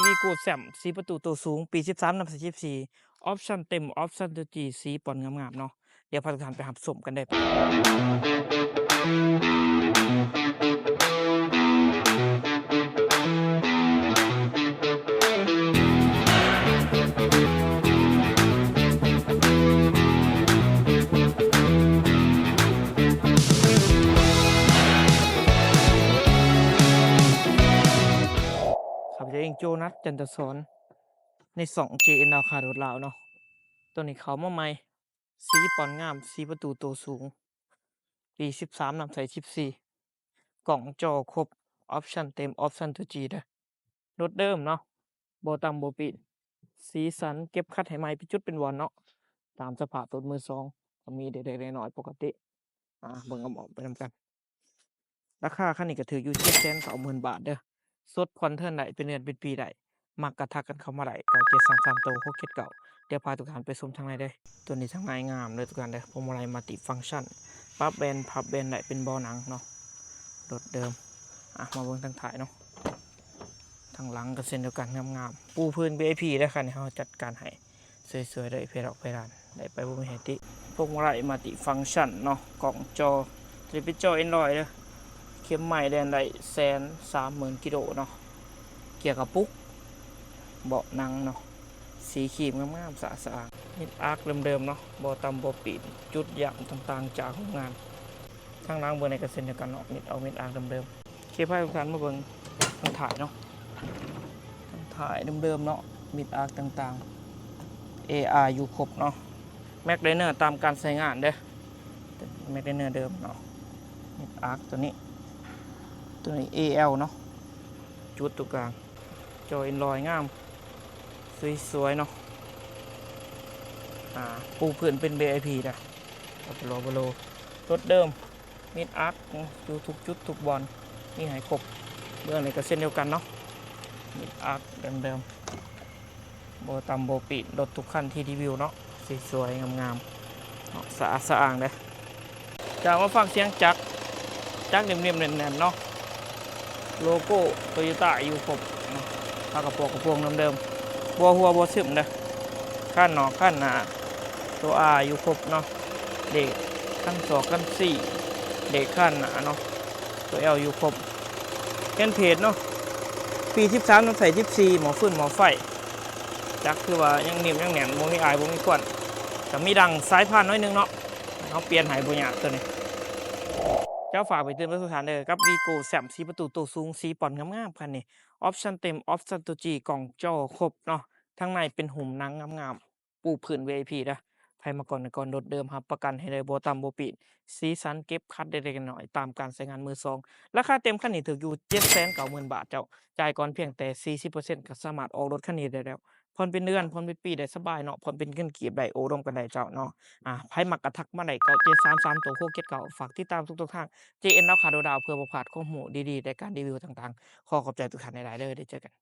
วีโก้แซมสีประตูตัวสูงปี13นำ14ออปชั่นเต็มออปชั่นตัวจีสีปอนงามๆเนาะเดี๋ยวพาทุกท่านไปรับชมกันได้ครับเองโจนัสจันทศรใน2 JN ดาวคาโดดลาวเนาะตัวนี้เขามาใหม่สีปอนงามสีประตูตัวสูงปี13นำ14กล่องจอครบออปชั่นเต็มออปชั่นตัวจีเด้อรถเดิมเนาะบ่ต่ำบ่ปิดสีสันเก็บคัดให้ใหม่เป็นจุดเป็นวอนเนาะตามสภาพรถมือสองก็มีเด็กๆน้อยๆปกติเบิ่งเอาออกไปนำกันราคาคันนี้ก็ถืออยู่790,000 บาทเด้อสดผ่อนเทิร์นได้เป็นเดือนเป็นปีได้มักก็ทักกันเข้ามาได้9733โต679เดี๋ยวพาทุกท่านไปชมทางในเด้อตัวนี้ทางในงามเลยทุกท่านเด้อพวงมาลัยมัลติฟังก์ชันปรับแบนพับแบนได้เป็นเบาะหนังเนาะรถเดิมมาเบิ่งทางท้ายเนาะทางหลังก็เช่นเดียวกันงามๆปูพื้น VIP เด้อคันนี้เฮาจัดการให้สวยๆเลยเพดอกเพดานได้ไปบ่มีให้ติพวงมาลัยมัลติฟังก์ชันเนาะกล่องจอจะเป็นจอ Android เด้อเข็มใหม่แดนได้130,000 กิโลเนาะเกียร์กระปุกเบาะหนังเนาะสีครีมงามๆสะอาดๆมิดอาร์คเดิมๆเนาะบ่ต่ำบ่ปิดจุดหยักต่างๆจากโรงงานทางหลังเบิ่งในกระเซ็นเดียวกันเนาะมิดอาร์คเดิมๆเคพายทุกท่านมาเบิ่งทางถ่ายเนาะทางถ่ายเดิมๆเนาะมิดอาร์คต่างๆ AR อยู่ครบเนาะแม็กไดเนอร์ตามการใช้งานเด้อแม็กไดเนอร์เดิมเนาะมิดอาร์คตัวนี้AL เนาะจุดตรงกลางจอยลอยงามสวยๆเนาะปูพื้นเป็น VIP นะบโลรถเดิมมิดอาร์คอยู่ทุกจุดทุกบอลนี่ให้ครบเบื้องในก็เส้นเดียวกันเนาะมิดอาร์คเดิมๆโบตำโบปิดรถทุกคันที่รีวิวเนาะสวยๆงามๆเนาะสะอาดสะอ้างเลยจากมาฟังเสียงจักรเนียมๆแน่นๆเนาะโลโก้โตโยต้าอยู่ครบผ้ากระโปรงเดิมๆบัวหัวบัวซึมนะขั้นหนอขั้นหนาตัวอยู่ครบเนาะเด็กขั้น2ขั้น4เด็กขั้นหนาเนาะตัวอยู่ครบแกนเพจเนาะปี13ต้องใส่14หมอฟื้นหมอไฟจักคือว่ายังนิ่มยังแหน่นบ่มีอายบ่มีควันแต่มีดังสายพานน้อยนึงเนาะเขาเปลี่ยนหายบ่ยากตัวนี้เจ้าฝากไปเตือนผู้สานกับวีโก้แซมสีประตูตัวสูงสีปอนงามๆคันนี้ออปชั่นเต็มออปชั่นตัวจีกล่องจอครบเนาะทั้งในเป็นหุ่มหนังงามๆปูพื้น VIP นะไผมาก่อนก่อนรถเดิมครับประกันให้เลยบ่ต่ำบ่ปิดสีสันเก็บคัดได้เล็กน้อยตามการใช้งานมือสองราคาเต็มคันนี้ถึงอยู่790,000 บาทเจ้าจ่ายก่อนเพียงแต่40%ก็สามารถออกรถคันนี้ได้แล้วผ่อนเป็นเดือนผ่อนเป็นปีได้สบายเนาะผ่อนเป็นเงินกีบได้โอ้ร่วมกันได้เจ้าเนาะไผมักกะทักมาได้9733ตัวโคเก็ตเก่าฝากติดตามทุกๆทาง JN ราคาโดดาวเพื่อบ่พลาดข้อมูลดีๆในการรีวิวต่างๆขอขอบใจทุกท่านหลายๆเด้อได้เจอกัน